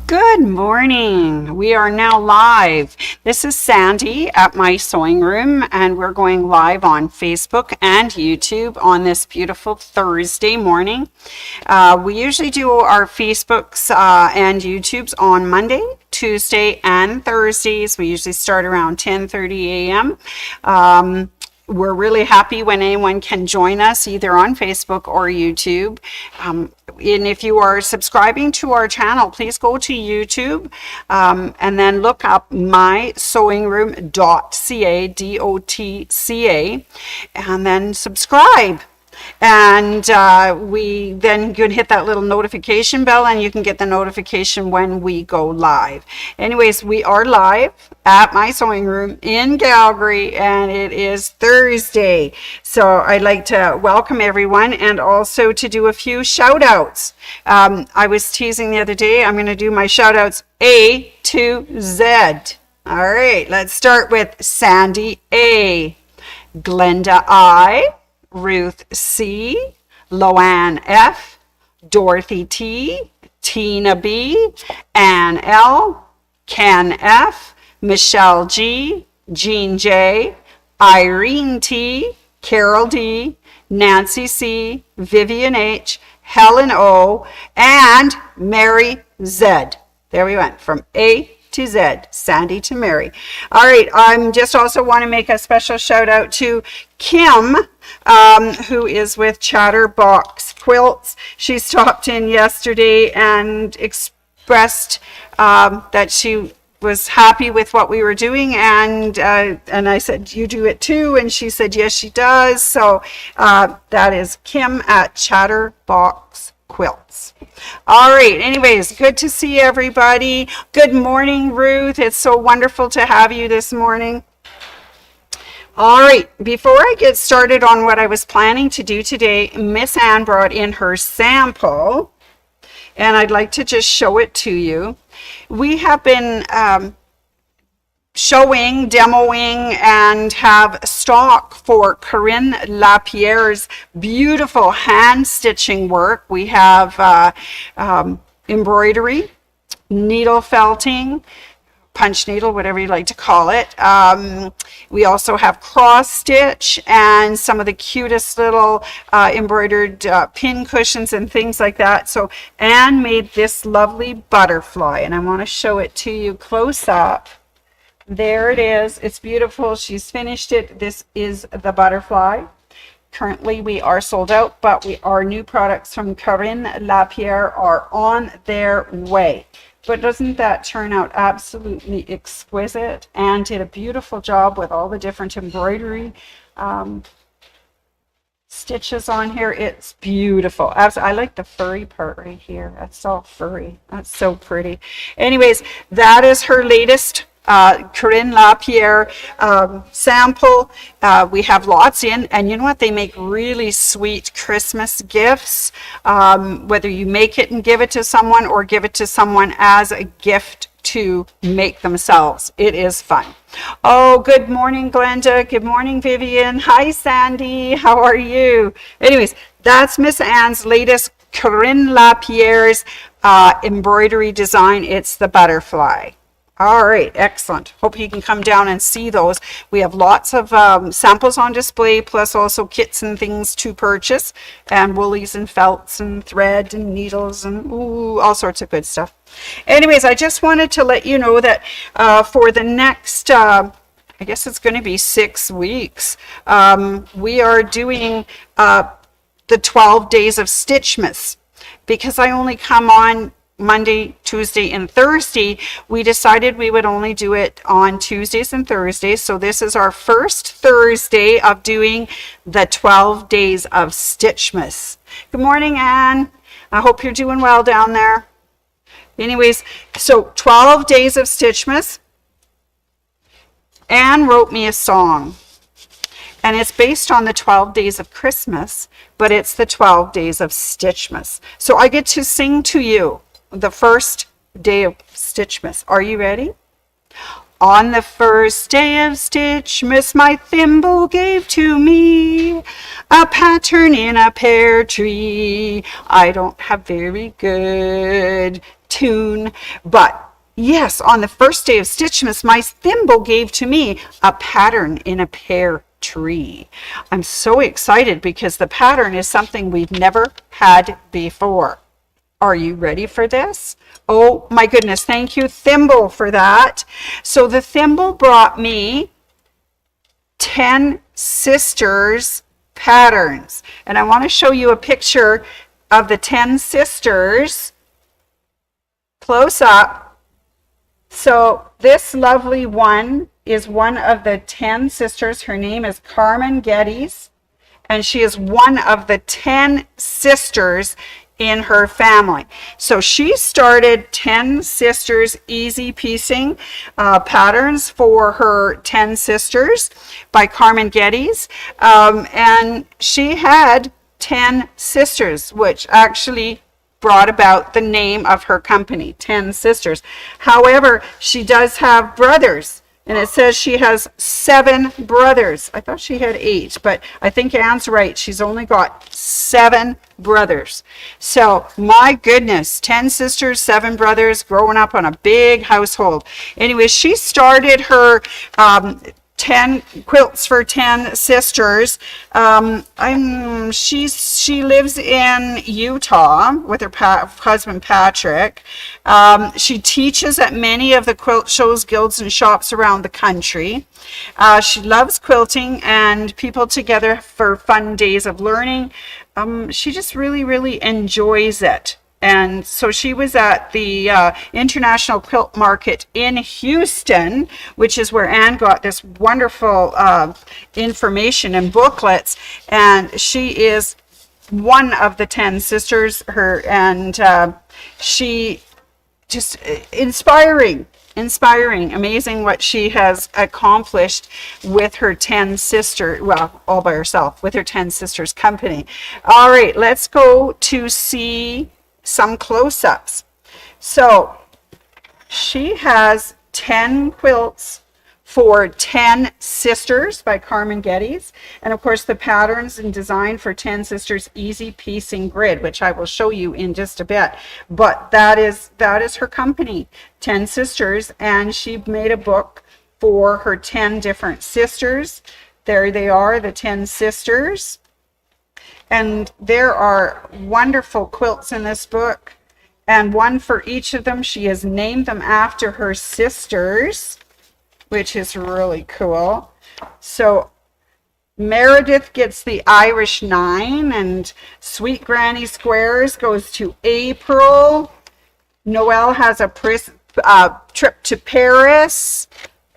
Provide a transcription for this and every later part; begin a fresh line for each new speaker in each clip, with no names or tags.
Good morning. We are now live. This is Sandy at my sewing room, and we're going live on Facebook and YouTube on this beautiful Thursday morning. We usually do our Facebooks and YouTubes on Monday, Tuesday, and Thursdays. We usually start around 10:30 a.m. We're really happy when anyone can join us either on Facebook or YouTube. And if you are subscribing to our channel, please go to YouTube and then look up mysewingroom.ca, DOTCA, and then subscribe. And we then you can hit that little notification bell and you can get the notification when we go live. Anyways, we are live at my sewing room in Calgary, and it is Thursday. So I'd like to welcome everyone and also to do a few shout outs. I was teasing the other day, I'm going to do my shout outs A to Z. All right, let's start with Sandy A, Glenda I, Ruth C, Loanne F, Dorothy T, Tina B, Ann L, Ken F, Michelle G, Jean J, Irene T, Carol D, Nancy C, Vivian H, Helen O, and Mary Z. There we went from A to Z, Sandy to Mary. All right, I'm just also want to make a special shout out to Kim, who is with Chatterbox Quilts. She stopped in yesterday and expressed that she was happy with what we were doing, and I said, you do it too, and she said yes she does. So that is Kim at Chatterbox Quilts. All right, anyways, good to see everybody. Good morning, Ruth. It's so wonderful to have you this morning. All right, before I get started on what I was planning to do today, Miss Ann brought in her sample, and I'd like to just show it to you. We have been showing, demoing, and have stock for Corinne Lapierre's beautiful hand stitching work. We have embroidery, needle felting, punch needle, whatever you like to call it. We also have cross stitch and some of the cutest little embroidered pin cushions and things like that. So Anne made this lovely butterfly, and I want to show it to you close up. There it is. It's beautiful. She's finished it. This is the butterfly. Currently we are sold out, but our new products from Corinne Lapierre are on their way. But doesn't that turn out absolutely exquisite? And did a beautiful job with all the different embroidery stitches on here. It's beautiful. I like the furry part right here. That's all furry. That's so pretty. Anyways, that is her latest Corinne Lapierre sample. We have lots in, and you know what, they make really sweet Christmas gifts, whether you make it and give it to someone or give it to someone as a gift to make themselves. It is fun. Oh, good morning, Glenda. Good morning, Vivian. Hi, Sandy. How are you? Anyways, that's Miss Ann's latest Corinne Lapierre's embroidery design. It's the butterfly. All right, excellent. Hope you can come down and see those. We have lots of samples on display, plus also kits and things to purchase, and woolies and felts and thread and needles and all sorts of good stuff. Anyways, I just wanted to let you know that for the next, I guess it's going to be 6 weeks, we are doing the 12 days of Stitchmas. Because I only come on Monday, Tuesday, and Thursday, we decided we would only do it on Tuesdays and Thursdays. So this is our first Thursday of doing the 12 days of Stitchmas. Good morning, Anne. I hope you're doing well down there. Anyways, so 12 days of Stitchmas. Anne wrote me a song, and it's based on the 12 days of Christmas, but it's the 12 days of Stitchmas. So I get to sing to you the first day of Stitchmas. Are you ready? On the first day of Stitchmas, my thimble gave to me a pattern in a pear tree. I don't have very good tune, but yes, on the first day of Stitchmas, my thimble gave to me a pattern in a pear tree. I'm so excited because the pattern is something we've never had before. Are you ready for this? Oh my goodness, thank you, Thimble, for that. So the thimble brought me 10 sisters patterns. And I want to show you a picture of the 10 sisters close up. So this lovely one is one of the 10 sisters. Her name is Carmen Geddes, and she is one of the 10 sisters in her family. So she started 10 sisters easy piecing patterns for her 10 sisters by Carmen Geddes, and she had 10 sisters, which actually brought about the name of her company, 10 Sisters. However, she does have brothers, and it says she has 7 brothers. I thought she had 8, but I think Anne's right. She's only got 7 brothers. So my goodness, 10 sisters, 7 brothers, growing up on a big household. Anyway, she started her 10 quilts for 10 sisters. She lives in Utah with her husband Patrick. She teaches at many of the quilt shows, guilds, and shops around the country. She loves quilting and people together for fun days of learning. She just really, really enjoys it. And so she was at the International Quilt Market in Houston, which is where Anne got this wonderful information and booklets. And she is one of the 10 sisters. She just inspiring, amazing what she has accomplished with her 10 sisters, well, all by herself, with her 10 sisters company. All right, let's go to see some close-ups. So she has 10 quilts for 10 Sisters by Carmen Geddes, and of course the patterns and design for 10 Sisters easy piecing grid, which I will show you in just a bit. But that is her company, 10 Sisters, and she made a book for her 10 different sisters. There they are, the 10 sisters. And there are wonderful quilts in this book, and one for each of them. She has named them after her sisters, which is really cool. So Meredith gets the Irish 9, and Sweet Granny Squares goes to April. Noelle has a trip to Paris.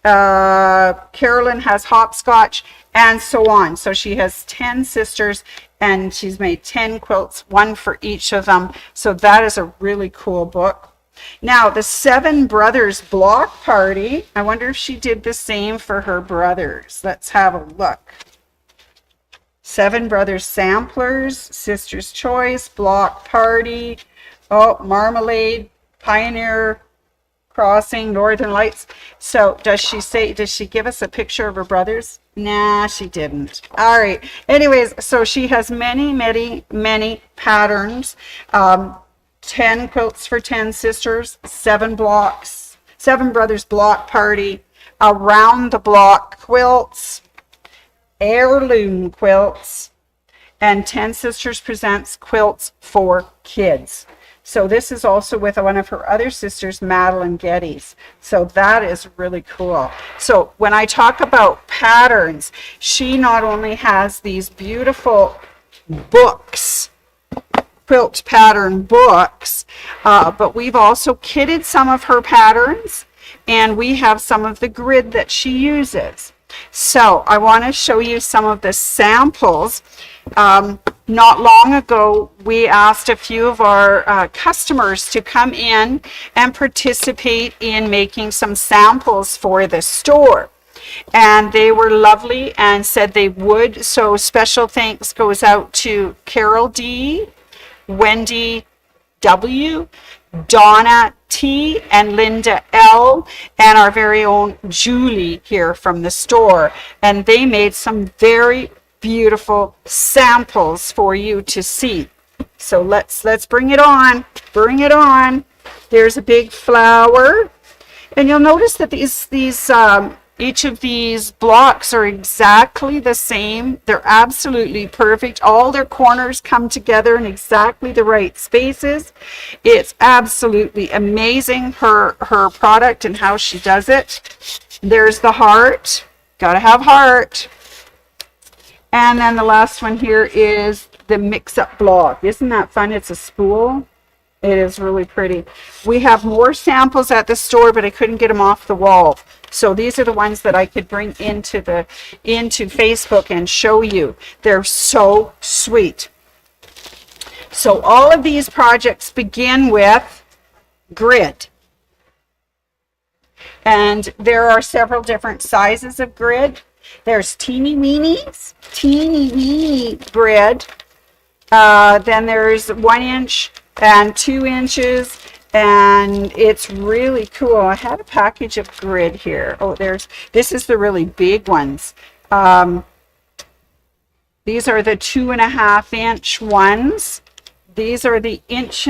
Carolyn has hopscotch, and so on. So she has 10 sisters, and she's made 10 quilts, one for each of them. So that is a really cool book. Now, the 7 Brothers Block Party, I wonder if she did the same for her brothers. Let's have a look. 7 Brothers Samplers, Sister's Choice, Block Party, Marmalade, Pioneer Crossing, Northern Lights. So does she give us a picture of her brothers? Nah, she didn't. All right. Anyways, so she has many, many, many patterns. 10 quilts for 10 sisters, 7 Brothers Block Party, Around the Block quilts, heirloom quilts, and 10 Sisters presents quilts for kids. So this is also with one of her other sisters, Madeline Geddes. So that is really cool. So when I talk about patterns, she not only has these beautiful books, quilt pattern books, but we've also kitted some of her patterns, and we have some of the grid that she uses. So I want to show you some of the samples. Not long ago, we asked a few of our customers to come in and participate in making some samples for the store. And they were lovely and said they would. So special thanks goes out to Carol D., Wendy W, Donna T, and Linda L, and our very own Julie here from the store. And they made some very beautiful samples for you to see. So let's bring it on. Bring it on. There's a big flower. And you'll notice that each of these blocks are exactly the same. They're absolutely perfect. All their corners come together in exactly the right spaces. It's absolutely amazing, her product and how she does it. There's the heart. Gotta have heart. And then the last one here is the mix-up block. Isn't that fun? It's a spool. It is really pretty. We have more samples at the store, but I couldn't get them off the wall. So these are the ones that I could bring into Facebook and show you. They're so sweet. So all of these projects begin with grid. And there are several different sizes of grid. There's teeny weeny grid. Then there's 1 inch and 2 inches, and it's really cool. I had a package of grid here. Oh, this is the really big ones. These are the 2.5 inch ones. These are the inch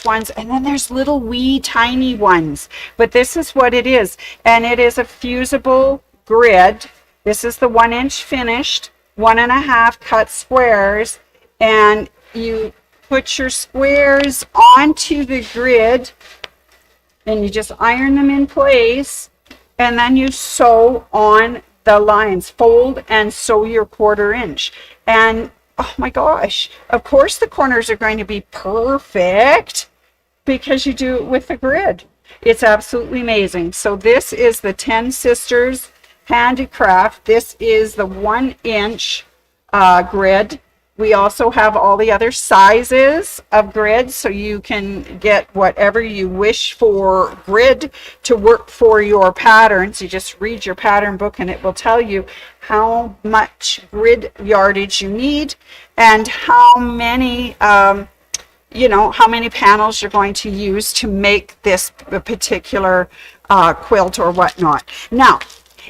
ones, and then there's little wee tiny ones. But this is what it is, and it is a fusible grid. This is the 1 inch finished, 1.5 cut squares, and you put your squares onto the grid and you just iron them in place, and then you sew on the lines, fold and sew your 1/4 inch. And oh my gosh, of course the corners are going to be perfect because you do it with the grid. It's absolutely amazing. So this is the 10 Sisters Handicraft. This is the 1 inch grid. We also have all the other sizes of grid, so you can get whatever you wish for grid to work for your patterns. You just read your pattern book and it will tell you how much grid yardage you need and how many how many panels you're going to use to make this particular quilt or whatnot. Now,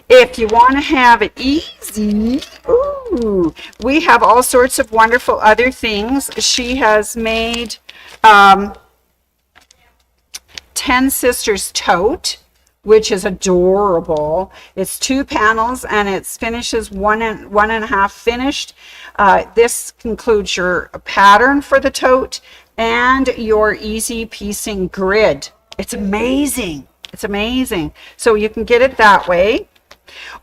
if you want to have it easy, we have all sorts of wonderful other things. She has made 10 Sisters Tote, which is adorable. It's 2 panels and it finishes 1.5 finished. This includes your pattern for the tote and your easy piecing grid. It's amazing. It's amazing. So you can get it that way.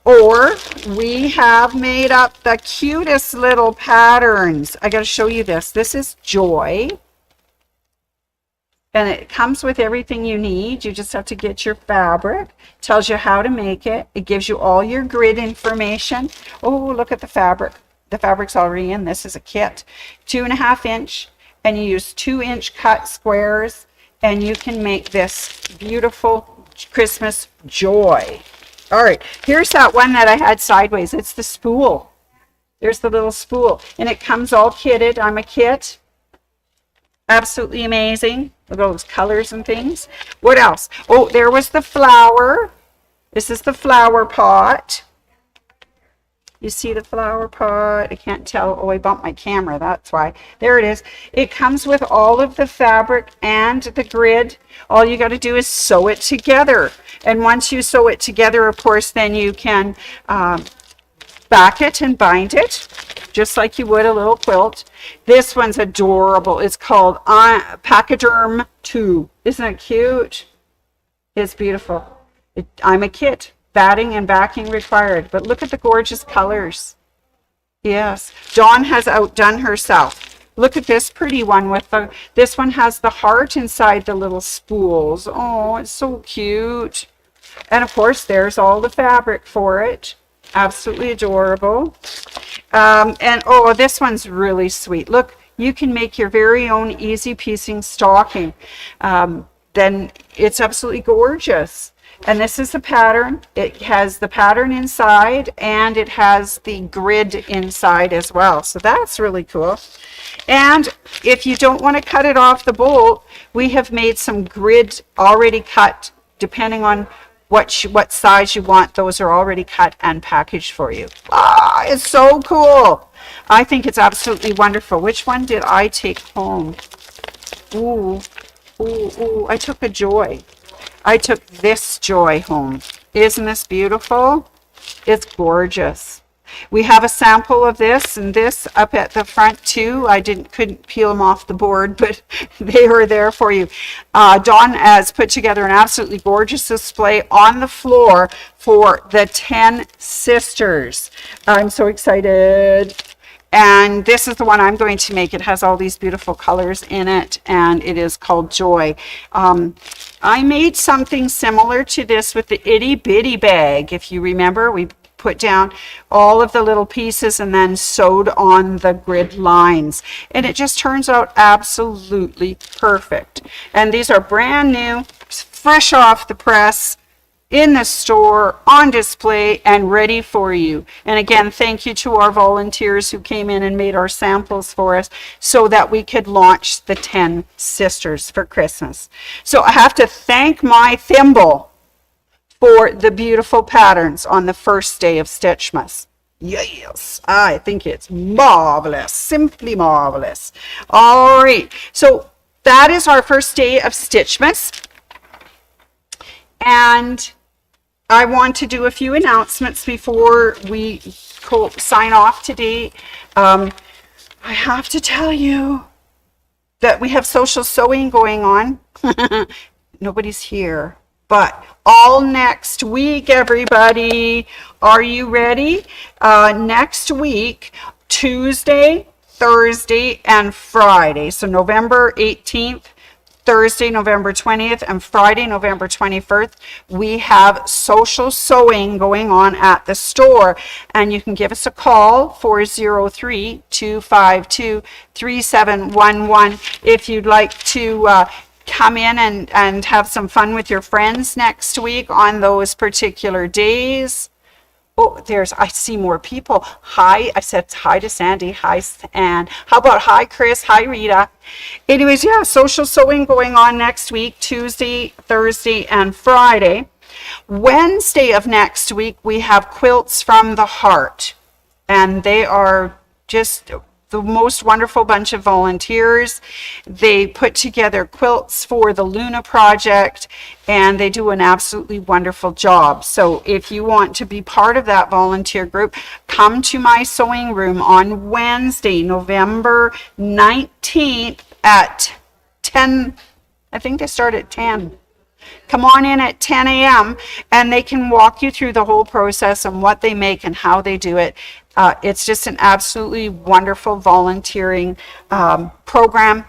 Or we have made up the cutest little patterns. I got to show you this. This is Joy. And it comes with everything you need. You just have to get your fabric. It tells you how to make it. It gives you all your grid information. Oh, look at the fabric. The fabric's already in. This is a kit. 2.5 inch. And you use 2 inch cut squares. And you can make this beautiful Christmas Joy. All right, here's that one that I had sideways. It's the spool. There's the little spool. And it comes all kitted. I'm a kit. Absolutely amazing. Look at all those colors and things. What else? Oh, there was the flower. This is the flower pot. You see the flower pot? I can't tell. Oh, I bumped my camera. That's why. There it is. It comes with all of the fabric and the grid. All you got to do is sew it together. And once you sew it together, of course, then you can back it and bind it, just like you would a little quilt. This one's adorable. It's called Pachyderm 2. Isn't it cute? It's beautiful. I'm a kit. Batting and backing required. But look at the gorgeous colors. Yes. Dawn has outdone herself. Look at this pretty one with this one has the heart inside the little spools. Oh, it's so cute. And of course, there's all the fabric for it. Absolutely adorable. And oh, this one's really sweet. Look, you can make your very own easy piecing stocking. Then it's absolutely gorgeous. And this is the pattern. It has the pattern inside and it has the grid inside as well. So that's really cool. And if you don't want to cut it off the bolt, we have made some grid already cut, depending on what size you want. Those are already cut and packaged for you. Ah, it's so cool. I think it's absolutely wonderful. Which one did I take home? Ooh, ooh, ooh, I took a Joy. I took this Joy home. Isn't this beautiful? It's gorgeous. We have a sample of this and this up at the front too. I couldn't peel them off the board, but they were there for you. Dawn has put together an absolutely gorgeous display on the floor for the 10 sisters. I'm so excited. And this is the one I'm going to make. It has all these beautiful colors in it, and it is called Joy. I made something similar to this with the itty bitty bag. If you remember, we put down all of the little pieces and then sewed on the grid lines, and it just turns out absolutely perfect. And these are brand new, fresh off the press, in the store, on display, and ready for you. And again, thank you to our volunteers who came in and made our samples for us so that we could launch the 10 sisters for Christmas. So I have to thank my thimble for the beautiful patterns on the first day of Stitchmas. Yes, I think it's marvelous, simply marvelous. All right, so that is our first day of Stitchmas. And I want to do a few announcements before we sign off today. I have to tell you that we have social sewing going on. Nobody's here, but all next week, everybody. Are you ready? Next week, Tuesday, Thursday, and Friday. So November 18th, Thursday, November 20th, and Friday, November 21st, we have social sewing going on at the store. And you can give us a call, 403-252-3711, if you'd like to come in and have some fun with your friends next week on those particular days. Oh, I see more people. Hi, I said hi to Sandy. Hi, Anne. How about hi, Chris? Hi, Rita. Anyways, yeah, social sewing going on next week, Tuesday, Thursday, and Friday. Wednesday of next week, we have Quilts from the Heart. And they are just the most wonderful bunch of volunteers. They put together quilts for the Luna Project, and they do an absolutely wonderful job. So if you want to be part of that volunteer group, come to my sewing room on Wednesday, November 19th at 10. I think they start at 10. Come on in at 10 a.m. and they can walk you through the whole process and what they make and how they do it. It's just an absolutely wonderful volunteering program.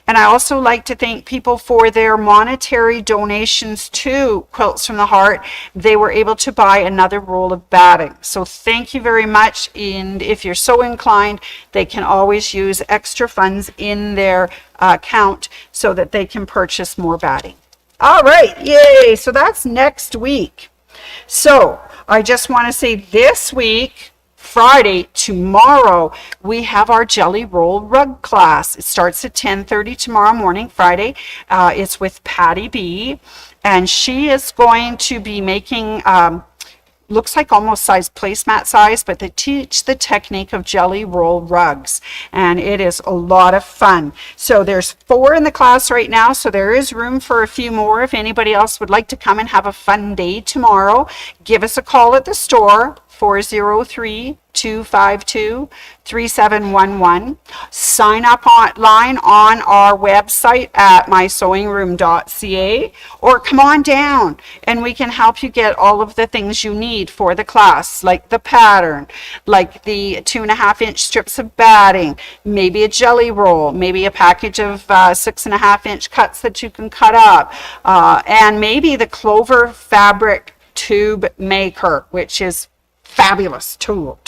And I also like to thank people for their monetary donations to Quilts from the Heart. They were able to buy another roll of batting. So thank you very much. And if you're so inclined, they can always use extra funds in their account so that they can purchase more batting. All right, yay. So that's next week. So I just want to say this week, Friday, tomorrow, we have our Jelly Roll Rug class. It starts at 10:30 tomorrow morning, Friday. It's with Patty B. And she is going to be making, looks like almost placemat size, but they teach the technique of jelly roll rugs. And it is a lot of fun. So there's 4 in the class right now, so there is room for a few more. If anybody else would like to come and have a fun day tomorrow, give us a call at the store. 403-252-3711. Sign up online on our website at mysewingroom.ca, or come on down and we can help you get all of the things you need for the class, like the pattern, like the 2.5-inch strips of batting, maybe a jelly roll, maybe a package of 6.5-inch cuts that you can cut up, and maybe the Clover fabric tube maker, which is fabulous tool.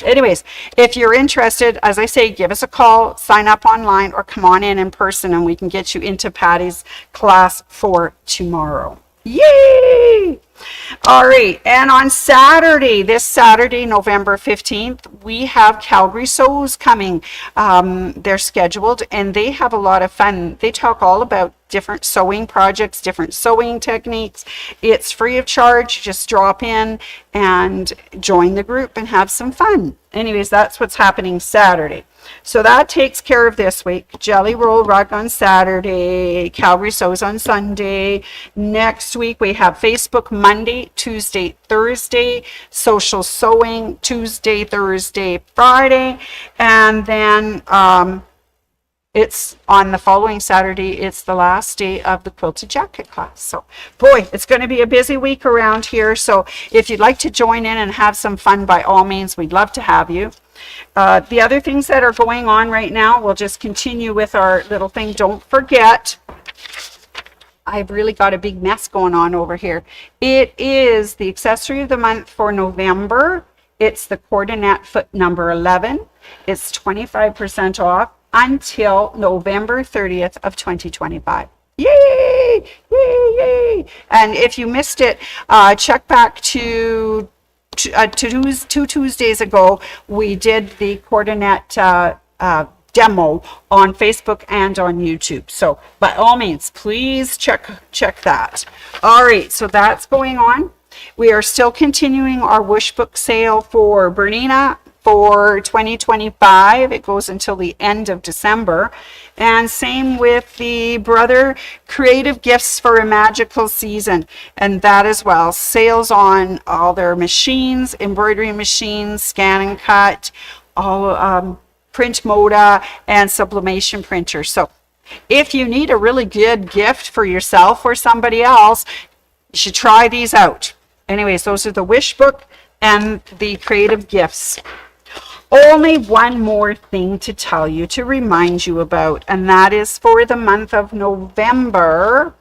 Anyways, if you're interested, as I say, give us a call, sign up online, or come on in person and we can get you into Patty's class for tomorrow. Yay! All right, and on Saturday, this Saturday, November 15th, we have Calgary Sews coming. They're scheduled, and they have a lot of fun. They talk all about different sewing projects, different sewing techniques. It's free of charge. Just drop in and join the group and have some fun. Anyways, that's what's happening Saturday. So that takes care of this week. Jelly Roll Rug on Saturday, Calgary Sews on Sunday. Next week we have Facebook Monday, Tuesday, Thursday, Social Sewing Tuesday, Thursday, Friday, and then it's on the following Saturday, it's the last day of the quilted jacket class. So boy, it's going to be a busy week around here. So if you'd like to join in and have some fun, by all means, we'd love to have you. The other things that are going on right now, we'll just continue with our little thing. Don't forget, I've really got a big mess going on over here. It is the accessory of the month for November. It's the coordinate foot number 11. It's 25% off until November 30th of 2025. Yay! Yay! Yay! And if you missed it, check back to 2 Tuesdays ago. We did the coordinate demo on Facebook and on YouTube. So by all means, please check that. All right, so that's going on. We are still continuing our wish book sale for Bernina for 2025. It goes until the end of December. And same with the Brother Creative Gifts for a Magical Season. And that as well. Sales on all their machines, embroidery machines, scan and cut, all print moda and sublimation printers. So if you need a really good gift for yourself or somebody else, you should try these out. Anyways, those are the wish book and the creative gifts. Only one more thing to tell you, to remind you about, and that is for the month of November,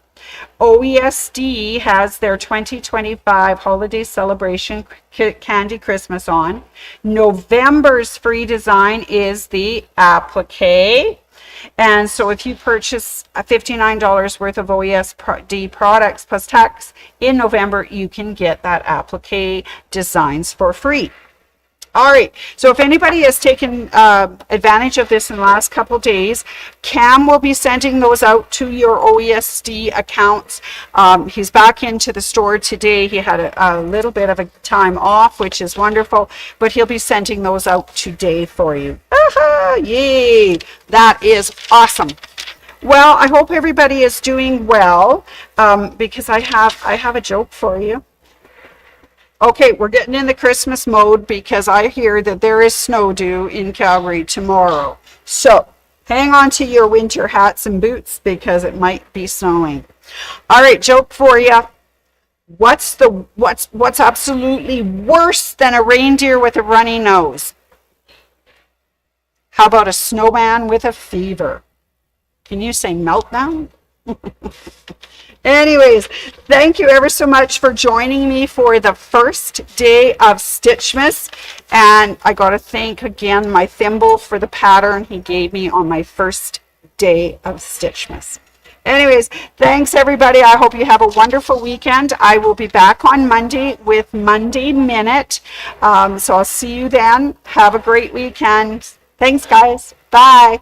OESD has their 2025 holiday celebration candy Christmas on. November's free design is the applique. And so if you purchase $59 worth of OESD products plus tax in November, you can get that applique designs for free. All right, so if anybody has taken advantage of this in the last couple days, Cam will be sending those out to your OESD accounts. He's back into the store today. He had a little bit of a time off, which is wonderful, but he'll be sending those out today for you. Aha, yay, that is awesome. Well, I hope everybody is doing well, because I have a joke for you. Okay, we're getting in the Christmas mode because I hear that there is snow due in Calgary tomorrow. So hang on to your winter hats and boots because it might be snowing. All right, joke for you. What's absolutely worse than a reindeer with a runny nose? How about a snowman with a fever? Can you say meltdown? Anyways, thank you ever so much for joining me for the first day of Stitchmas. And I got to thank again my thimble for the pattern he gave me on my first day of Stitchmas. Anyways, thanks everybody. I hope you have a wonderful weekend. I will be back on Monday with Monday Minute. So I'll see you then. Have a great weekend. Thanks, guys. Bye.